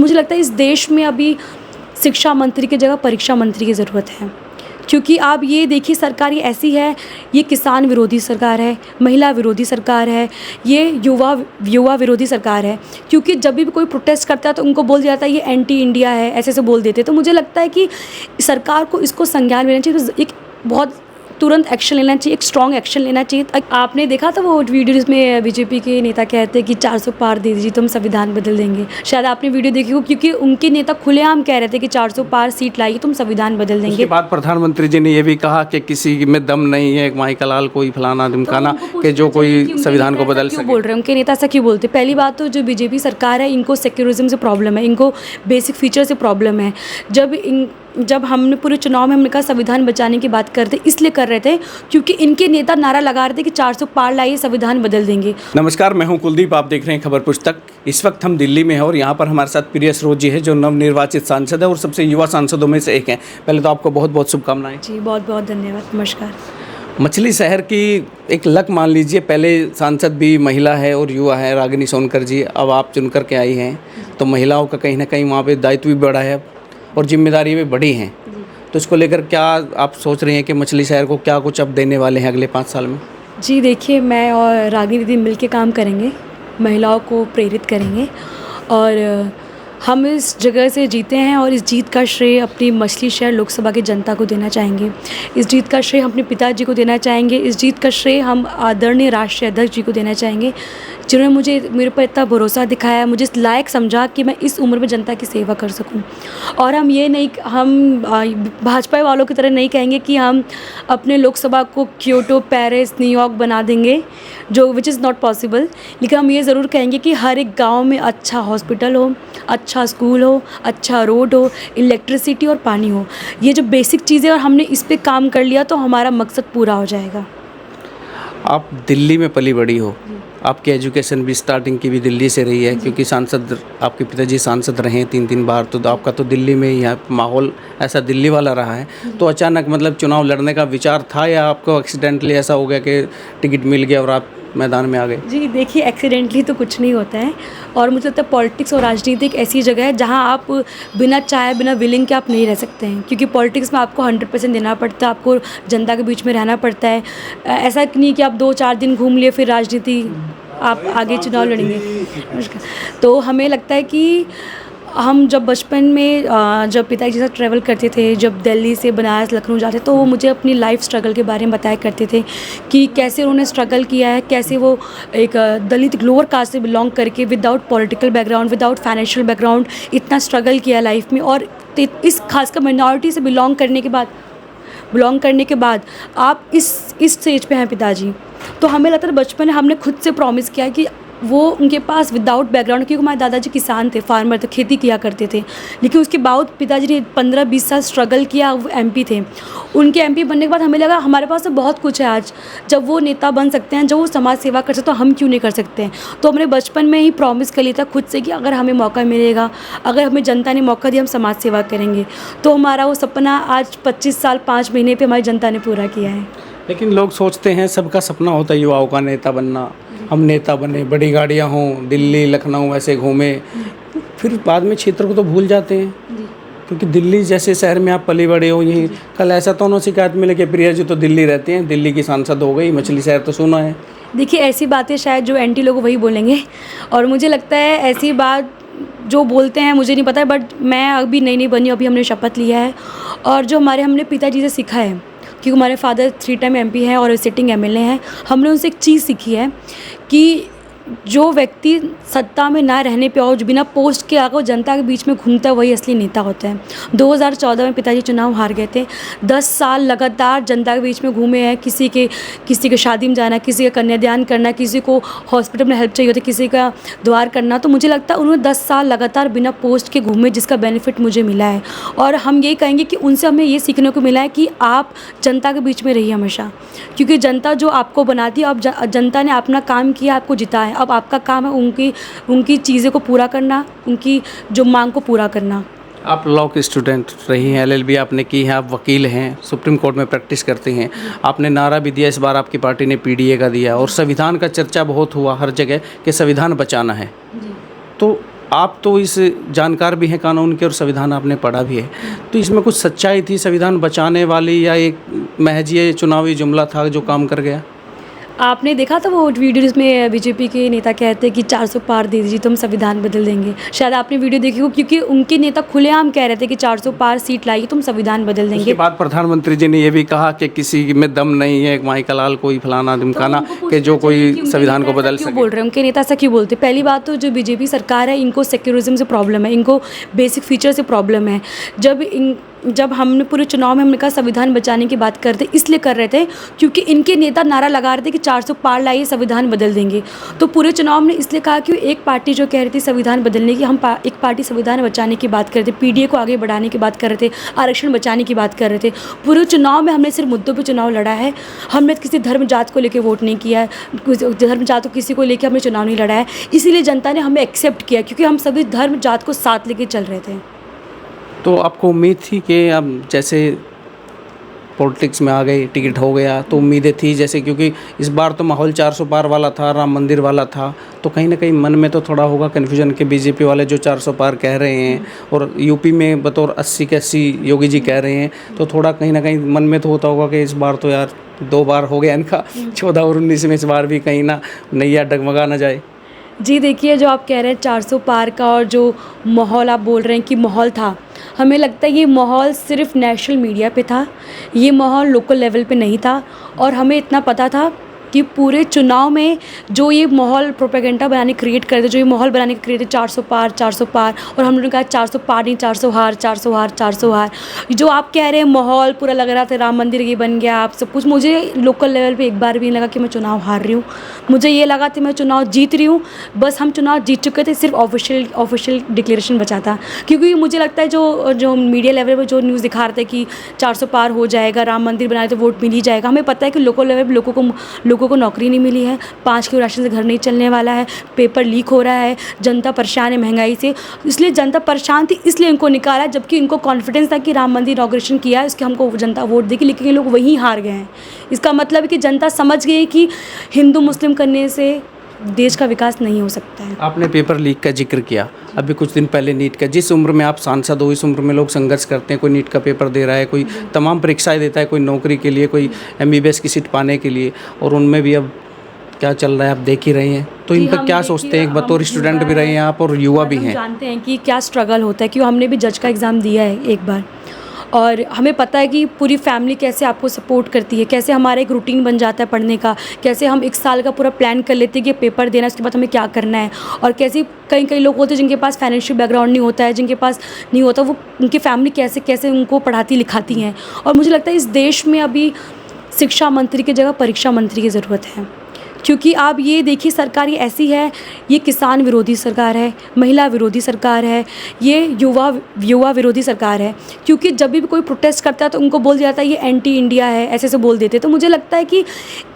मुझे लगता है इस देश में अभी शिक्षा मंत्री की जगह परीक्षा मंत्री की ज़रूरत है, क्योंकि आप ये देखिए सरकार ये ऐसी है, ये किसान विरोधी सरकार है, महिला विरोधी सरकार है, ये युवा विरोधी सरकार है। क्योंकि जब भी कोई प्रोटेस्ट करता है तो उनको बोल दिया जाता है ये एंटी इंडिया है, ऐसे ऐसे बोल देते हैं। तो मुझे लगता है कि सरकार को इसको संज्ञान लेना चाहिए, तो एक बहुत तुरंत एक्शन लेना चाहिए, एक स्ट्रॉन्ग एक्शन लेना चाहिए। आपने देखा था वो वीडियो जिसमें बीजेपी के नेता कहते हैं कि 400 पार दे दीजिए तो हम संविधान बदल देंगे। शायद आपने वीडियो देखी हो, क्योंकि उनके नेता खुलेआम कह रहे थे कि 400 पार सीट लाइए तो हम संविधान बदल देंगे। उसके बाद प्रधानमंत्री जी ने ये भी कहा कि किसी में दम नहीं है, माई का लाल कोई फलाना ढिमकाना कि जो कोई संविधान को बदल सके। बोल रहे हैं उनके नेता ऐसा क्यों बोलते? पहली बात तो जो बीजेपी सरकार है इनको सेक्युलरिज्म से प्रॉब्लम है, इनको बेसिक फीचर से प्रॉब्लम है। जब हमने पूरे चुनाव में हमने कहा संविधान बचाने की बात करते इसलिए कर रहे थे क्योंकि इनके नेता नारा लगा रहे थे कि 400 पार लाइए संविधान बदल देंगे। नमस्कार, मैं हूं कुलदीप, आप देख रहे हैं खबर पुस्तक। इस वक्त हम दिल्ली में हैं और यहाँ पर हमारे साथ प्रिया सरोज जी है जो नवनिर्वाचित सांसद है और सबसे युवा सांसदों में से एक हैं। पहले तो आपको बहुत बहुत शुभकामनाएं। जी बहुत बहुत धन्यवाद, नमस्कार। मछली शहर की एक लक मान लीजिए, पहले सांसद भी महिला है और युवा है रागिनी सोनकर जी, अब आप चुन कर के आई हैं तो महिलाओं का कहीं ना कहीं वहाँ पे दायित्व भी बढ़ा है और जिम्मेदारी भी बड़ी हैं। तो इसको लेकर क्या आप सोच रही हैं कि मछली शहर को क्या कुछ अब देने वाले हैं अगले 5 साल में? जी देखिए, मैं और रागिनी दीदी मिल के काम करेंगे, महिलाओं को प्रेरित करेंगे और हम इस जगह से जीते हैं और इस जीत का श्रेय अपनी मछली शहर लोकसभा की जनता को देना चाहेंगे। इस जीत का श्रेय हम अपने पिताजी को देना चाहेंगे। इस जीत का श्रेय हम आदरणीय राष्ट्रीय अध्यक्ष जी को देना चाहेंगे, जिन्होंने मेरे पर इतना भरोसा दिखाया, मुझे इस लायक समझा कि मैं इस उम्र में जनता की सेवा कर सकूं। और हम भाजपा वालों की तरह नहीं कहेंगे कि हम अपने लोकसभा को क्योटो, पेरिस, न्यूयॉर्क बना देंगे, जो विच इज़ नॉट पॉसिबल। लेकिन हम ये ज़रूर कहेंगे कि हर एक गाँव में अच्छा हॉस्पिटल हो, अच्छा स्कूल हो, अच्छा रोड हो, इलेक्ट्रिसिटी और पानी हो। ये जो बेसिक चीज़ें और हमने इस पे काम कर लिया तो हमारा मकसद पूरा हो जाएगा। आप दिल्ली में पली बड़ी हो, आपकी एजुकेशन भी स्टार्टिंग की भी दिल्ली से रही है, क्योंकि सांसद आपके पिताजी सांसद रहे हैं 3 बार, तो आपका तो दिल्ली में ही माहौल ऐसा दिल्ली वाला रहा है। तो अचानक मतलब चुनाव लड़ने का विचार था या आपको एक्सीडेंटली ऐसा हो गया कि टिकट मिल गया और आप मैदान में आ गए? जी देखिए, एक्सीडेंटली तो कुछ नहीं होता है और मुझे लगता है पॉलिटिक्स और राजनीति एक ऐसी जगह है जहां आप बिना चाहे बिना विलिंग के आप नहीं रह सकते हैं, क्योंकि पॉलिटिक्स में आपको 100% देना पड़ता है, आपको जनता के बीच में रहना पड़ता है। ऐसा नहीं कि आप 2-4 दिन घूम लिए फिर राजनीति आप आगे चुनाव लड़ेंगे। तो हमें लगता है कि हम जब बचपन में जब पिताजी के साथ ट्रैवल करते थे, जब दिल्ली से बनारस लखनऊ जाते तो वो मुझे अपनी लाइफ स्ट्रगल के बारे में बताया करते थे कि कैसे उन्होंने स्ट्रगल किया है, कैसे वो एक दलित लोअर कास्ट से बिलोंग करके without political background, without financial background इतना स्ट्रगल किया लाइफ में। और इस खासकर माइनॉरिटी से बिलोंग करने के बाद आप इस स्टेज पे हैं पिताजी। तो हमें लगता है बचपन में हमने खुद से प्रॉमिस किया कि वो उनके पास विदाउट बैकग्राउंड, क्योंकि हमारे दादाजी किसान थे, फार्मर थे, खेती किया करते थे, लेकिन उसके बाद पिताजी ने 15-20 साल स्ट्रगल किया, वो एमपी थे। उनके एमपी बनने के बाद हमें लगा हमारे पास तो बहुत कुछ है आज, जब वो नेता बन सकते हैं, जब वो समाज सेवा कर सकते हैं तो हम क्यों नहीं कर सकते हैं। तो हमने बचपन में ही प्रॉमिस कर लिया था खुद से कि अगर हमें मौका मिलेगा, अगर हमें जनता ने मौका दिया, हम समाज सेवा करेंगे। तो हमारा वो सपना आज 25 साल 5 महीने पर हमारी जनता ने पूरा किया है। लेकिन लोग सोचते हैं, सबका सपना होता है युवाओं का नेता बनना, हम नेता बने, बड़ी गाड़ियाँ हों, दिल्ली लखनऊ ऐसे घूमें, फिर बाद में क्षेत्र को तो भूल जाते हैं, क्योंकि दिल्ली जैसे शहर में आप पले बड़े हो। यहीं कल ऐसा तो उन्होंने शिकायत मिले कि प्रिया जी तो दिल्ली रहते हैं, दिल्ली की सांसद हो गई, मछली शहर तो सुना है। देखिए ऐसी बातें शायद जो एंटी लोग वही बोलेंगे और मुझे लगता है ऐसी बात जो बोलते हैं मुझे नहीं पता है, बट मैं अभी नई बनी, अभी हमने शपथ लिया है और जो हमने पिताजी से सीखा है, क्योंकि हमारे फादर 3 टाइम एमपी हैं और सिटिंग एमएलए हैं, हमने उनसे एक चीज़ सीखी है कि जो व्यक्ति सत्ता में ना रहने पे और जो बिना पोस्ट के आकर जनता के बीच में घूमता है वही असली नेता होता है। 2014 में पिताजी चुनाव हार गए थे, 10 साल लगातार जनता के बीच में घूमे हैं, किसी के शादी में जाना, किसी का कन्यादान करना, किसी को हॉस्पिटल में हेल्प चाहिए होती, किसी का द्वार करना। तो मुझे लगता है उन्होंने 10 साल लगातार बिना पोस्ट के घूमे, जिसका बेनिफिट मुझे मिला है। और हम ये कहेंगे कि उनसे हमें ये सीखने को मिला है कि आप जनता के बीच में रहिए हमेशा, क्योंकि जनता जो आपको बनाती है, अब जनता ने अपना काम किया, आपको जिताया, अब आपका काम है उनकी चीज़ें को पूरा करना, उनकी जो मांग को पूरा करना। आप लॉ की स्टूडेंट रही हैं, LLB आपने की है, आप वकील हैं, सुप्रीम कोर्ट में प्रैक्टिस करती हैं, आपने नारा भी दिया, इस बार आपकी पार्टी ने PDA का दिया और संविधान का चर्चा बहुत हुआ हर जगह कि संविधान बचाना है। तो आप तो इस जानकार भी हैं कानून के और संविधान आपने पढ़ा भी है, तो इसमें कुछ सच्चाई थी संविधान बचाने वाली, या एक महज ये चुनावी जुमला था जो काम कर गया? आपने देखा था वो वीडियोज़ में बीजेपी के नेता कहते हैं कि 400 पार दे दीजिए तो हम संविधान बदल देंगे। शायद आपने वीडियो देखी हो, क्योंकि उनके नेता खुलेआम कह रहे थे कि 400 पार सीट लाइए तो हम संविधान बदल देंगे। उसके बाद प्रधानमंत्री जी ने ये भी कहा कि किसी में दम नहीं है, माइकल लाल कोई फलाना ढिमकाना कि जो कोई संविधान को बदल सके। बोल रहे हैं उनके नेता ऐसा क्यों बोलते? पहली बात तो जो बीजेपी सरकार है इनको सेक्युलरिज्म से प्रॉब्लम है, इनको बेसिक फीचर से प्रॉब्लम है। जब हमने पूरे चुनाव में हमने कहा संविधान बचाने की बात करते, इसलिए कर रहे थे क्योंकि इनके नेता नारा लगा रहे थे कि 400 पार लाइए संविधान बदल देंगे। तो पूरे चुनाव में इसलिए कहा कि एक पार्टी जो कह रही थी संविधान बदलने की, एक पार्टी संविधान बचाने की बात कर रहे थे, पीडीए को आगे बढ़ाने की बात कर रहे थे, आरक्षण बचाने की बात कर रहे थे। पूरे चुनाव में हमने सिर्फ मुद्दों पर चुनाव लड़ा है, हमने किसी धर्म जात को लेकर वोट नहीं किया है, धर्म जात को किसी को लेकर हमने चुनाव नहीं लड़ा है। इसीलिए जनता ने हमें एक्सेप्ट किया क्योंकि हम सभी धर्म जात को साथ लेके चल रहे थे। तो आपको उम्मीद थी कि अब जैसे पॉलिटिक्स में आ गई, टिकट हो गया, तो उम्मीदें थी जैसे, क्योंकि इस बार तो माहौल 400 पार वाला था, राम मंदिर वाला था, तो कहीं ना कहीं मन में तो थोड़ा होगा कन्फ्यूजन कि बीजेपी वाले जो 400 पार कह रहे हैं और यूपी में बतौर 80 के 80 योगी जी कह रहे हैं, तो थोड़ा कहीं ना कहीं मन में तो होता होगा कि इस बार तो यार 2 बार हो गया इनका, 14 और 19 में इस बार भी कहीं ना नैया डगमगा ना जाए। जी देखिए, जो आप कह रहे हैं 400 पार का और जो माहौल आप बोल रहे हैं कि माहौल था, हमें लगता है ये माहौल सिर्फ नेशनल मीडिया पे था, ये माहौल लोकल लेवल पे नहीं था। और हमें इतना पता था कि पूरे चुनाव में जो ये माहौल प्रोपेगेंडा बनाने क्रिएट कर दे, जो ये माहौल बनाने के क्रिएट 400 पार 400 पार, और हम लोगों ने कहा 400 पार नहीं 400 हार 400 हार 400 हार। जो आप कह रहे हैं माहौल पूरा लग रहा था राम मंदिर ये बन गया, आप सब कुछ, मुझे लोकल लेवल पे एक बार भी नहीं लगा कि मैं चुनाव हार रही हूँ। मुझे ये लगा कि मैं चुनाव जीत रही हूँ, बस हम चुनाव जीत चुके थे, सिर्फ ऑफिशियल डिक्लेरेशन बचा था। क्योंकि मुझे लगता है जो मीडिया लेवल पर जो न्यूज़ दिखा रहे थे कि 400 पार हो जाएगा, राम मंदिर बनाए तो वोट मिल ही जाएगा, हमें पता है कि लोकल लेवल पर लोगों को नौकरी नहीं मिली है, 5 किलो राशन से घर नहीं चलने वाला है, पेपर लीक हो रहा है, जनता परेशान है महंगाई से। इसलिए जनता परेशान थी, इसलिए इनको निकाला, जबकि इनको कॉन्फिडेंस था कि राम मंदिर इनॉग्रेशन किया है, उसके हमको जनता वोट देगी, लेकिन ये लोग वहीं हार गए हैं। इसका मतलब है कि जनता समझ गई कि हिंदू मुस्लिम करने से देश का विकास नहीं हो सकता है। आपने पेपर लीक का जिक्र किया, अभी कुछ दिन पहले नीट का, जिस उम्र में आप सांसद हो इस उम्र में लोग संघर्ष करते हैं, कोई नीट का पेपर दे रहा है, कोई तमाम परीक्षाएं देता है, कोई नौकरी के लिए, कोई MBBS की सीट पाने के लिए, और उनमें भी अब क्या चल रहा है आप देख ही रहे हैं, तो इन पर क्या सोचते हैं? बतौर स्टूडेंट भी रहे हैं आप और युवा भी हैं, जानते हैं कि क्या स्ट्रगल होता है, क्यों हमने भी जज का एग्ज़ाम दिया है एक बार, और हमें पता है कि पूरी फैमिली कैसे आपको सपोर्ट करती है, कैसे हमारा एक रूटीन बन जाता है पढ़ने का, कैसे हम 1 साल का पूरा प्लान कर लेते हैं कि पेपर देना, उसके बाद हमें क्या करना है। और कैसे कई लोग होते हैं जिनके पास फाइनेंशियल बैकग्राउंड नहीं होता है, जिनके पास नहीं होता, वो उनकी फैमिली कैसे कैसे उनको पढ़ाती लिखाती हैं। और मुझे लगता है इस देश में अभी शिक्षा मंत्री की जगह परीक्षा मंत्री की ज़रूरत है, क्योंकि आप ये देखिए सरकार ये ऐसी है, ये किसान विरोधी सरकार है, महिला विरोधी सरकार है, ये युवा विरोधी सरकार है। क्योंकि जब भी कोई प्रोटेस्ट करता है तो उनको बोल दिया जाता है ये एंटी इंडिया है, ऐसे बोल देते। तो मुझे लगता है कि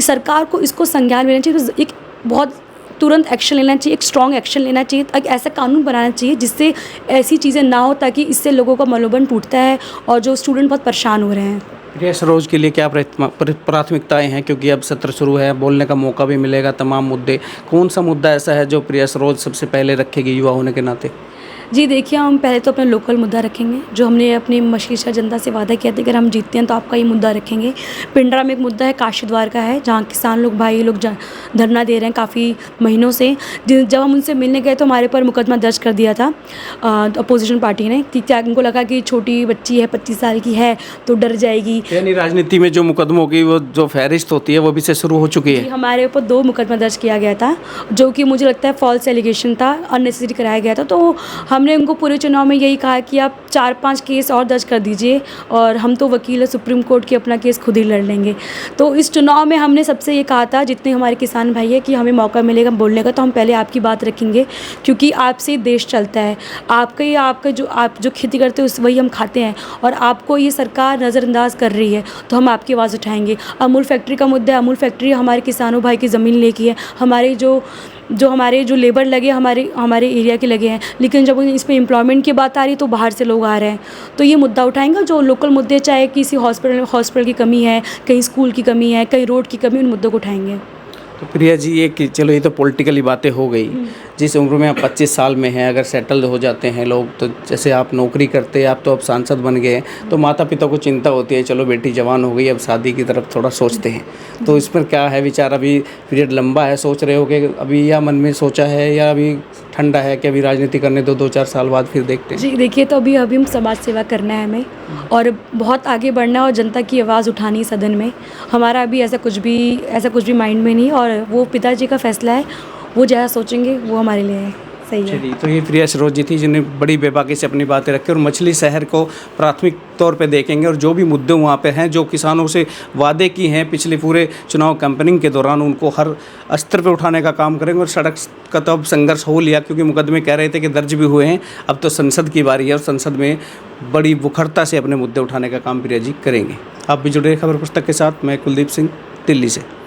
सरकार को इसको संज्ञान लेना चाहिए, एक बहुत तुरंत एक्शन लेना चाहिए, एक स्ट्रॉन्ग एक्शन लेना चाहिए, एक ऐसा कानून बनाना चाहिए जिससे ऐसी चीज़ें ना हो, ताकि इससे लोगों का मनोबल टूटता है और जो स्टूडेंट बहुत परेशान हो रहे हैं। प्रिया सरोज के लिए क्या प्राथमिकताएं हैं, क्योंकि अब सत्र शुरू है, बोलने का मौका भी मिलेगा, तमाम मुद्दे, कौन सा मुद्दा ऐसा है जो प्रिया सरोज सबसे पहले रखेगी युवा होने के नाते? जी देखिए, हम पहले तो अपना लोकल मुद्दा रखेंगे, जो हमने अपनी मशीशा जनता से वादा किया था, अगर हम जीतते हैं तो आपका ये मुद्दा रखेंगे। पिंडरा में एक मुद्दा है, काशी द्वार का है, जहाँ किसान लोग भाई लोग धरना दे रहे हैं काफ़ी महीनों से। जब हम उनसे मिलने गए तो हमारे पर मुकदमा दर्ज कर दिया था अपोजिशन पार्टी ने, कि क्या उनको लगा कि छोटी बच्ची है 25 साल की है तो डर जाएगी। यानी राजनीति में जो मुकदमों की वो जो फहरिस्त होती है वो भी से शुरू हो चुकी है। हमारे ऊपर 2 मुकदमा दर्ज किया गया था, जो कि मुझे लगता है फॉल्स एलिगेशन था, अननेसेसरी कराया गया था। तो हमने उनको पूरे चुनाव में यही कहा कि आप 4-5 केस और दर्ज कर दीजिए, और हम तो वकील है सुप्रीम कोर्ट की, अपना केस खुद ही लड़ लेंगे। तो इस चुनाव में हमने सबसे ये कहा था, जितने हमारे किसान भाई है, कि हमें मौका मिलेगा बोलने का तो हम पहले आपकी बात रखेंगे, क्योंकि आपसे देश चलता है, आपका जो आप जो खेती करते हो वही हम खाते हैं, और आपको ये सरकार नज़रअंदाज कर रही है तो हम आपकी आवाज़ उठाएंगे। अमूल फैक्ट्री का मुद्दा है, अमूल फैक्ट्री हमारे किसानों भाई की ज़मीन लेके है, हमारे जो लेबर लगे हमारे एरिया के लगे हैं, लेकिन जब इस पर एम्प्लॉयमेंट की बात आ रही है तो बाहर से लोग आ रहे हैं। तो ये मुद्दा उठाएंगे, जो लोकल मुद्दे, चाहे किसी हॉस्पिटल की कमी है, कहीं स्कूल की कमी है, कहीं रोड की कमी, उन मुद्दों को उठाएंगे। तो प्रिया जी, ये कि चलो ये तो पॉलिटिकली बातें हो गई। जिस उम्र में आप 25 साल में हैं, अगर सेटल हो जाते हैं लोग, तो जैसे आप नौकरी करते हैं, आप तो अब सांसद बन गए हैं, तो माता पिता को चिंता होती है, चलो बेटी जवान हो गई, अब शादी की तरफ थोड़ा सोचते हैं। तो इस पर क्या है विचार? अभी पीरियड लंबा है, सोच रहे हो कि अभी, या मन में सोचा है, या अभी ठंडा है कि अभी राजनीति करने दो, 2-4 साल बाद फिर देखते हैं? जी देखिए, तो अभी हम समाज सेवा करना है हमें, और बहुत आगे बढ़ना है और जनता की आवाज़ उठानी है सदन में। हमारा अभी ऐसा कुछ भी माइंड में नहीं, और वो पिताजी का फैसला है, वो जैसा सोचेंगे वो हमारे लिए है, सही है। चलिए, तो ये प्रिया सरोज जी थी जिन्हें बड़ी बेबाकी से अपनी बातें रखी, और मछली शहर को प्राथमिक तौर पे देखेंगे, और जो भी मुद्दे वहाँ पे हैं, जो किसानों से वादे की हैं पिछले पूरे चुनाव कैंपेनिंग के दौरान, उनको हर स्तर पे उठाने का काम करेंगे। और सड़क का तो अब संघर्ष हो लिया, क्योंकि मुकदमे कह रहे थे कि दर्ज भी हुए हैं। अब तो संसद की बारी है, और संसद में बड़ी मुखरता से अपने मुद्दे उठाने का काम प्रिया जी करेंगे। आप भी जुड़े खबर पुस्तक के साथ। मैं कुलदीप सिंह, दिल्ली से।